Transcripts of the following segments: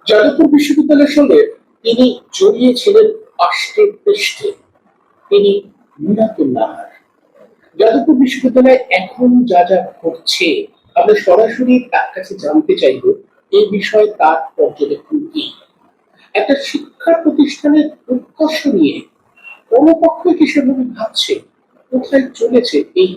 যাদবপুর বিশ্ববিদ্যালয়ের সঙ্গে তিনি জড়িয়েছিলেন আষ্টে পৃষ্ঠে। তিনি মিরাতুল নাহার। যাদবপুর বিশ্ববিদ্যালয়ে এখন যা যা ঘটছে, আমরা সরাসরি তার কাছে জানতে চাইব এই বিষয়ে তার পর্যবেক্ষণ কি। একটা শিক্ষা প্রতিষ্ঠানের উৎকর্ষ নিয়ে কোন পক্ষ কি সেভাবে ভাবছে? কোথায় চলেছে এই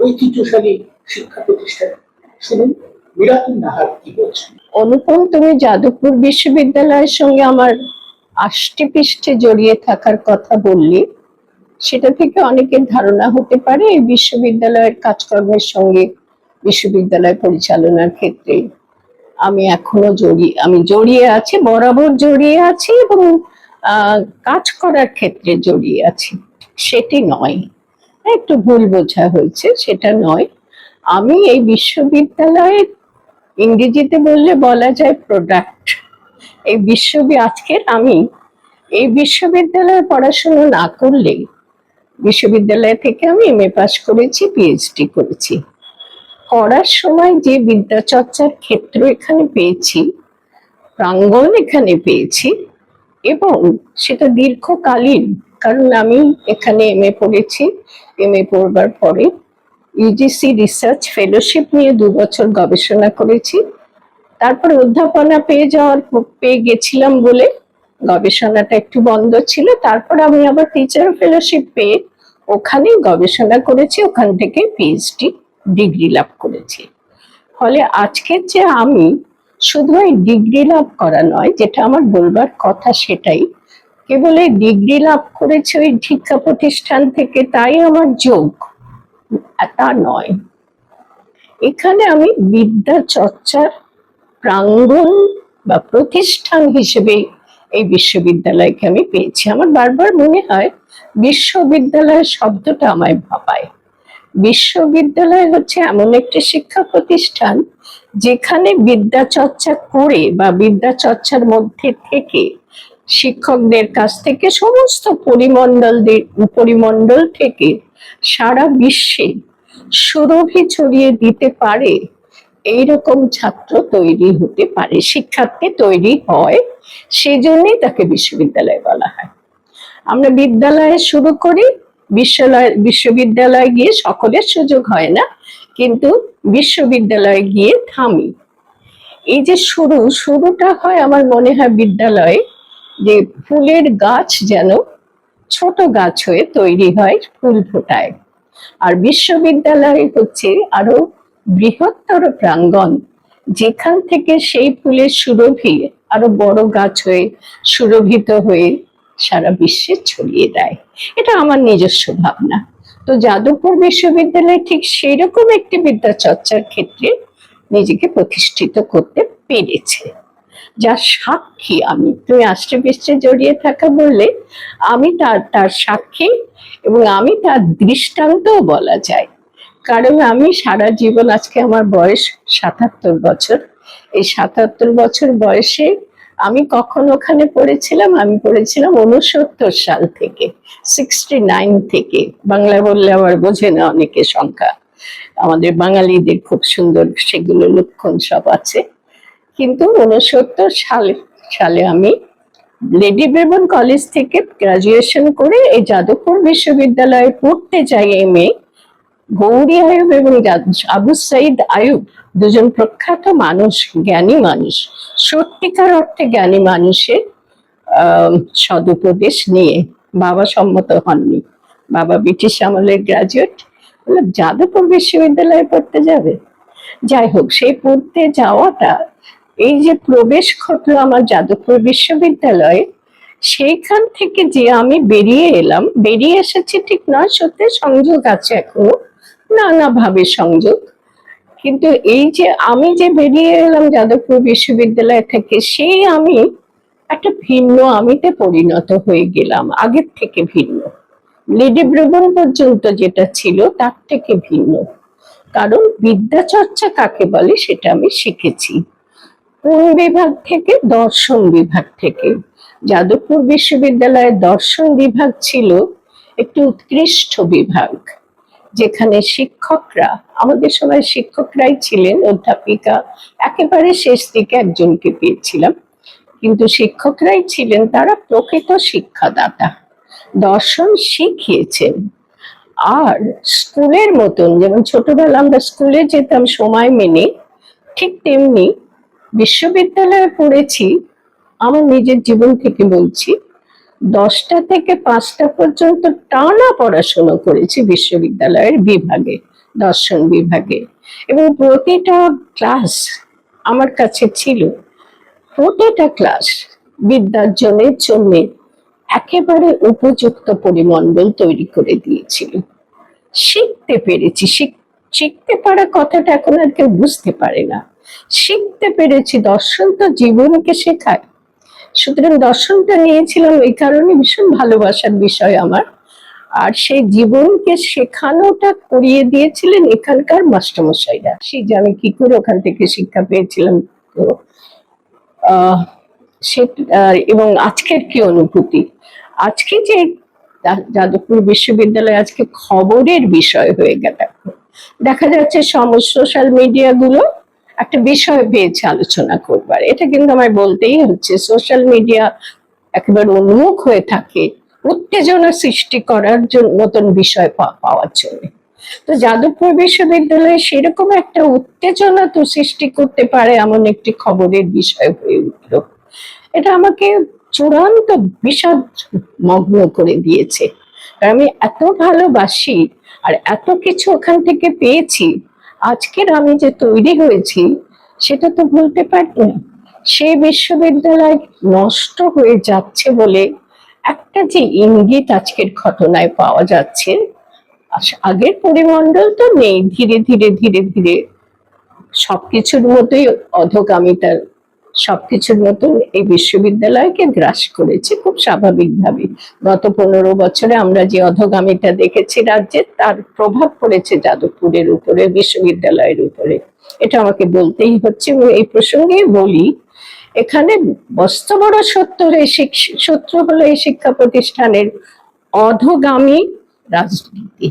ঐতিহ্যশালী শিক্ষা প্রতিষ্ঠান? শুনুন মিরাতুল নাহার কি বলছেন। অনুপম, তুমি যাদবপুর বিশ্ববিদ্যালয়ের সঙ্গে আমার আষ্টে পৃষ্ঠে জড়িয়ে থাকার কথা বললে, সেটা থেকে অনেকের ধারণা হতে পারে এই বিশ্ববিদ্যালয়ের কাজকর্মের সঙ্গে বিশ্ববিদ্যালয় পরিচালনার ক্ষেত্রে আমি জড়িয়ে আছি, বরাবর জড়িয়ে আছি এবং কাজ করার ক্ষেত্রে জড়িয়ে আছি। সেটি নয়, একটু ভুল বোঝা হয়েছে, সেটা নয়। আমি এই বিশ্ববিদ্যালয়ের, ইংরেজিতে বললে বলা যায় প্রোডাক্ট। আমি এই বিশ্ববিদ্যালয়ে পড়াশোনা না করলে, বিশ্ববিদ্যালয় থেকে আমি এমএ পাস করেছি, পিএইচডি করেছি। করার সময় যে বিদ্যা চর্চার ক্ষেত্র এখানে পেয়েছি, প্রাঙ্গণ এখানে পেয়েছি, এবং সেটা দীর্ঘকালীন। কারণ আমি এখানে এমএ পড়েছি, এমএ পড়বার পরে ইউজিসি রিসার্চ ফেলোশিপ নিয়ে 2 বছর গবেষণা করেছি। তারপর অধ্যাপনা পেয়ে গেছিলাম বলে গবেষণাটা একটু বন্ধ ছিল। তারপর আমি আবার টিচার ফেলোশিপ পেয়ে ওখানে গবেষণা করেছি, ওখান থেকে পিএইচডি ডিগ্রি লাভ করেছি। ফলে আজকের যে আমি শুধু এই ডিগ্রি লাভ করা নয়, যেটা আমার বলবার কথা সেটাই, কেবল এই ডিগ্রি লাভ করেছি ওই শিক্ষা প্রতিষ্ঠান থেকে তাই আমার যোগ, তা নয়। এখানে আমি বিদ্যা চর্চার প্রাঙ্গণ বা প্রতিষ্ঠান হিসেবে এই বিশ্ববিদ্যালয়কে আমি পেয়েছি। আমার বারবার মনে হয় বিশ্ববিদ্যালয় শব্দটা আমায় ভাবায়। বিশ্ববিদ্যালয় হচ্ছে এমন একটি শিক্ষা প্রতিষ্ঠান যেখানে বিদ্যা চর্চা করে বা বিদ্যা চর্চার মধ্যে থেকে শিক্ষকদের কাছ থেকে সমস্ত পরিমণ্ডল থেকে সারা বিশ্বে সুরভি ছড়িয়ে দিতে পারে এইরকম ছাত্র তৈরি হতে পারে, শিক্ষার্থী তৈরি হয়। সেই জন্যই তাকে বিশ্ববিদ্যালয় বলা হয়। আমরা বিদ্যালয়ে শুরু করি, বিশ্ববিদ্যালয়ে গিয়ে সকলের সুযোগ হয় না, কিন্তু বিশ্ববিদ্যালয়ে গিয়ে থামি। এই যে শুরুটা হয় আমার মনে হয় বিদ্যালয়ে, যে ফুলের গাছ যেন ছোট গাছ হয়ে তৈরি হয়, ফুল ফোটায়। আর বিশ্ববিদ্যালয় হচ্ছে আরো বৃহত্তর প্রাঙ্গণ, যেখান থেকে সেই ফুলের সুরভি আরো বড় গাছ হয়ে সুরভিত হয়ে সারা বিশ্বে ছড়িয়ে দেয়। এটা আমার নিজস্ব ভাবনা। তো যাদবপুর বিশ্ববিদ্যালয় ঠিক সেই রকম একটি বিদ্যা চর্চার ক্ষেত্রে নিজেকে প্রতিষ্ঠিত করতে পেরেছে, যার সাক্ষী আমি। তুমি আষ্টে পৃষ্ঠে জড়িয়ে থাকা বললে, আমি তার সাক্ষী এবং আমি তার দৃষ্টান্তও বলা যায়। কারণ আমি সারা জীবন, আজকে আমার বয়স ৭৭ বছর, এই ৭৭ বছর বয়সে আমি কখন ওখানে পড়েছিলাম? আমি পড়েছিলাম ৬৯ সাল থেকে, 69 থেকে। বাংলা বললে আবার বোঝে না অনেকে সংখ্যা, আমাদের বাঙালিদের খুব সুন্দর সেগুলো লক্ষণ সব আছে। কিন্তু ৬৯ সালে আমি লেডি ব্রেবন কলেজ থেকে গ্রাজুয়েশন করে এই যাদবপুর বিশ্ববিদ্যালয়ে পড়তে যাই এমএ। গৌরী আয়ুব এবং আবু সাইদ আয়ুব দুজন প্রখ্যাত মানুষ, জ্ঞানী মানুষ, সত্যিকার অর্থে জ্ঞানী মানুষের সদুপদেশ নিয়ে, বাবা সম্মত হননি, বাবা ব্রিটিশ আমলের গ্রাজুয়েট, যাদবপুর বিশ্ববিদ্যালয়ে পড়তে যাবে। যাই হোক, সেই পড়তে যাওয়াটা, এই যে প্রবেশ ঘটলো আমার যাদবপুর বিশ্ববিদ্যালয়ে, সেইখান থেকে যে আমি বেরিয়ে এসেছি ঠিক নয়, সত্যি সংযোগ আছে এখনো, নানাভাবে সংযোগ। কিন্তু এই যে আমি যে বেরিয়ে এলাম যাদবপুর বিশ্ববিদ্যালয় থেকে, সেই আমি একটা ভিন্ন আমিতে পরিণত হয়ে গেলাম, আগের থেকে ভিন্ন। লেডি ব্রেবন পর্যন্ত যেটা ছিল তার থেকে ভিন্ন। কারণ বিদ্যা চর্চা কাকে বলে সেটা আমি শিখেছি কোন বিভাগ থেকে? দর্শন বিভাগ থেকে। যাদবপুর বিশ্ববিদ্যালয়ের দর্শন বিভাগ ছিল একটি উৎকৃষ্ট বিভাগ, যেখানে শিক্ষকরা, আমাদের সময় শিক্ষকরাই ছিলেন, অধ্যাপিকা একেবারে শেষ দিকে একজনকে পেয়েছিলাম, কিন্তু শিক্ষকরাই ছিলেন তারা প্রকৃত শিক্ষাদাতা, দর্শন শিখিয়েছেন। আর স্কুলের মতন, যেমন ছোটবেলা আমরা স্কুলে যেতাম সময় মেনে, ঠিক তেমনি বিশ্ববিদ্যালয়ে পড়েছি। আমার নিজের জীবন থেকে বলছি, 10টা থেকে 5টা পর্যন্ত টানা পড়াশোনা করেছি বিশ্ববিদ্যালয়ের বিভাগে, দর্শন বিভাগে। এবং প্রতিটা ক্লাস আমার কাছে ছিল, প্রতিটা ক্লাস বিদ্যার্জনের জন্য একেবারে উপযুক্ত পরিমণ্ডল তৈরি করে দিয়েছিল। শিখতে পেরেছি, শিখতে পারা কথাটা এখন আর কেউ বুঝতে পারে না। শিখতে পেরেছি, দর্শন তো জীবনকে শেখায়। সুতরাং দর্শনটা নিয়েছিলাম এই কারণে, ভীষণ ভালোবাসার বিষয় আমার। আর সেই জীবনকে শেখানোটা করিয়ে দিয়েছিলেন এখানকার মাস্টারমশাইরা। সেই যে আমি কি করে ওখান থেকে শিক্ষা পেয়েছিলাম, তো এবং আজকের কি অনুভূতি, আজকে যে যাদবপুর বিশ্ববিদ্যালয় আজকে খবরের বিষয় হয়ে গেল। দেখা যাচ্ছে সোশ্যাল মিডিয়া গুলো একটা বিষয় পেয়েছে আলোচনা করবার। এটা কিন্তু আমায় বলতেই হচ্ছে, সোশ্যাল মিডিয়া একেবারে উন্মুখ হয়ে থাকে উত্তেজনা সৃষ্টি করার মতন বিষয় পাওয়ার জন্য। তো যাদবপুর বিশ্ববিদ্যালয়ে সেরকম একটা উত্তেজনা তো সৃষ্টি করতে পারে এমন একটি খবরের বিষয় হয়ে উঠল। এটা আমাকে চূড়ান্ত বিষাদ মগ্ন করে দিয়েছে। আমি এত ভালোবাসি আর এত কিছু ওখান থেকে পেয়েছি, আজকের আমি যে তৈরি হয়েছি সেটা তো বলতে পারি না। সেই বিশ্ববিদ্যালয় নষ্ট হয়ে যাচ্ছে বলে একটা যে ইঙ্গিত আজকের ঘটনায় পাওয়া যাচ্ছে, আগের পরিমণ্ডল তো নেই। ধীরে ধীরে ধীরে ধীরে সবকিছুর মতোই অধোগামিতার, সবকিছুর মতন এই বিশ্ববিদ্যালয়কে গ্রাস করেছে খুব স্বাভাবিকভাবে। গত 15 বছরে আমরা যে অধোগামিতা দেখেছি রাজ্যে, তার প্রভাব পড়েছে যাদবপুরের উপরে, বিশ্ববিদ্যালয়ের উপরে। এটা আমাকে বলতেই হচ্ছে। এবং এই প্রসঙ্গে বলি, এখানে বড় সত্য হলো এই শিক্ষা প্রতিষ্ঠানের অধোগামী রাজনীতি।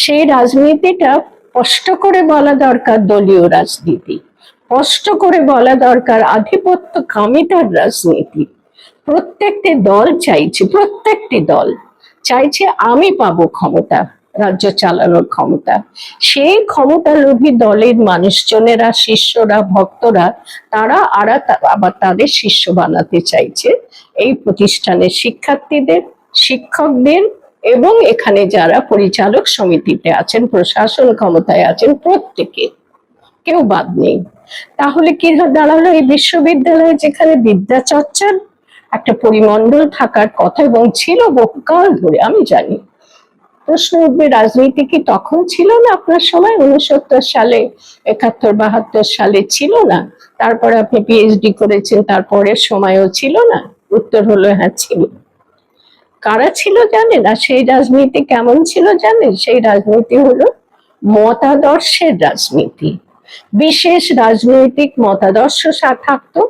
সেই রাজনীতিটা স্পষ্ট করে বলা দরকার, দলীয় রাজনীতি। স্পষ্ট করে বলা দরকার আধিপত্য কামিতার রাজনীতি। প্রত্যেকটি দল চাইছে আমি পাবো ক্ষমতা, রাজ্য চালানোর ক্ষমতা। সেই ক্ষমতা লোভী দলের মানুষজনেরা, শিষ্যরা, ভক্তরা, তারা আবার তাদের শিষ্য বানাতে চাইছে এই প্রতিষ্ঠানের শিক্ষার্থীদের, শিক্ষকদের এবং এখানে যারা পরিচালক সমিতিতে আছেন, প্রশাসন ক্ষমতায় আছেন, প্রত্যেকে, কেউ বাদ নেই। তাহলে কি দাঁড়ালো, এই বিশ্ববিদ্যালয়ে যেখানে বিদ্যা চর্চার একটা পরিমণ্ডল থাকার কথা এবং ছিল বহুকাল ধরে, আমি জানি। প্রশ্ন উঠবে, রাজনীতি কি তখন ছিল না আপনার সময়? 69 সালে, 71-72 সালে ছিল না? তারপরে আপনি পিএইচডি করেছেন, তারপরের সময়ও ছিল না? উত্তর হলো হ্যাঁ ছিল। কারা ছিল জানেন? আর সেই রাজনীতি কেমন ছিল জানেন? সেই রাজনীতি হলো মতাদর্শের রাজনীতি। বিশেষ রাজনৈতিক মতাদর্শ থাকতো,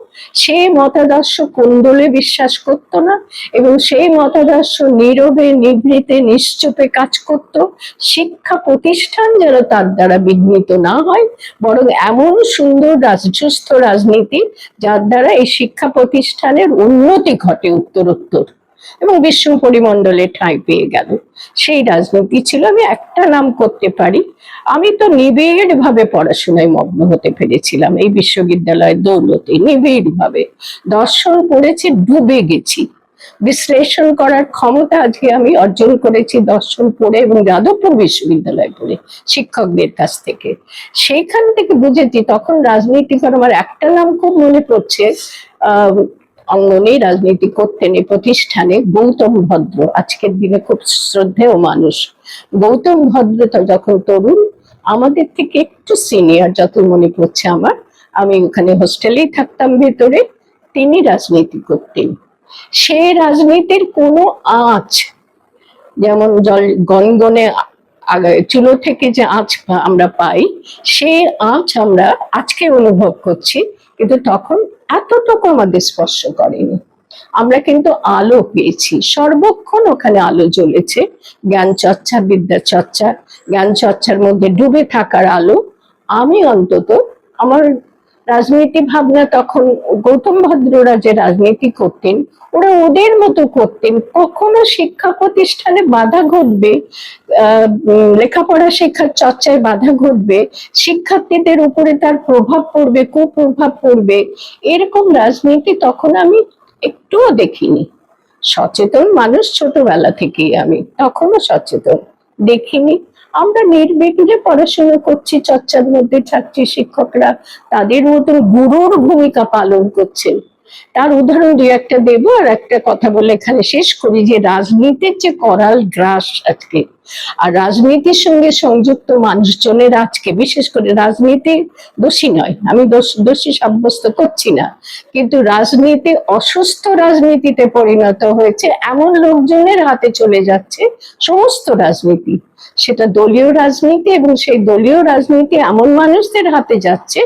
সেই মতাদর্শ কোন্দলে বিশ্বাস করত না এবং সেই মতাদর্শ নীরবে, নিভৃতে, নিশ্চুপে কাজ করত। শিক্ষা প্রতিষ্ঠান যেন তার দ্বারা বিঘ্নিত না হয়, বরং এমন সুন্দর সুস্থ রাজনীতি যার দ্বারা এই শিক্ষা প্রতিষ্ঠানের উন্নতি ঘটে উত্তরোত্তর এবং বিশ্ব পরিমণ্ডলে ঠাঁই পেয়ে গেল, সেই রাজনীতি ছিল। আমি একটা নাম করতে পারি, আমি তো নিবিড় ভাবে পড়াশোনায় মগ্ন হতে পেরেছিলাম এই বিশ্ববিদ্যালয়ের দৌলতে, নিবিড় ভাবে দর্শন পড়েছি, ডুবে গেছি। বিশ্লেষণ করার ক্ষমতা আজকে আমি অর্জন করেছি দর্শন পড়ে এবং যাদবপুর বিশ্ববিদ্যালয় পড়ে, শিক্ষকদের কাছ থেকে। সেইখান থেকে বুঝেছি তখন রাজনীতি করার, আমার একটা নাম খুব মনে পড়ছে, অঙ্গনে রাজনীতি করতেন এই প্রতিষ্ঠানে গৌতম ভদ্র, আজকের দিনে খুব শ্রদ্ধেয় মানুষ। গৌতম ভদ্র যখন তরুণ, আমাদের থেকে একটু সিনিয়র, যত মনে পড়ছে আমার, আমি ওখানে হোস্টেলেই থাকতাম ভেতরে, তিনি রাজনীতি করতেন। সেই রাজনীতির কোনো আঁচ, যেমন গনগনে চুলো থেকে যে আঁচ আমরা পাই, সেই আঁচ আমরা আজকে অনুভব করছি, কিন্তু তখন এতটুকু আমাদের স্পর্শ করেনি। আমরা কিন্তু আলো পেয়েছি, সর্বক্ষণ ওখানে আলো জ্বলেছে, জ্ঞান চর্চা, বিদ্যা চর্চা, জ্ঞান চর্চার মধ্যে ডুবে থাকার আলো। আমি অন্তত আমার রাজনীতি ভাবনা তখন গৌতম ভদ্ররা যে রাজনীতি করতেন ওরা ওদের মতো করতেন, কখনো শিক্ষা প্রতিষ্ঠানে বাধা ঘটবে, লেখাপড়া শেখার চর্চায় বাধা ঘটবে, শিক্ষার্থীদের উপরে তার প্রভাব পড়বে, কুপ্রভাব পড়বে, এরকম রাজনীতি তখন আমি একটুও দেখিনি। সচেতন মানুষ ছোটবেলা থেকেই, আমি তখনও সচেতন, দেখিনি। আমরা নির্বিঘ্নে পড়াশোনা করছি, চর্চার মধ্যে থাকছি, শিক্ষকরা তাদের মতন গুরুর ভূমিকা পালন করছেন। তার উদাহরণ দুই একটা দেব, আর একটা কথা বলে এখানে শেষ করি, যে রাজনীতির যে করাল গ্রাস আজকে, আর রাজনীতির সঙ্গে সংযুক্ত মানুষজনের আজকে, বিশেষ করে রাজনীতি দোষী নয়, আমি দোষী সাব্যস্ত করছি না, কিন্তু রাজনীতি অসুস্থ রাজনীতিতে পরিণত হয়েছে, এমন লোকজনের হাতে চলে যাচ্ছে সমস্ত রাজনীতি, সেটা দলীয় রাজনীতি, এবং সেই দলীয় রাজনীতি এমন মানুষদের হাতে যাচ্ছে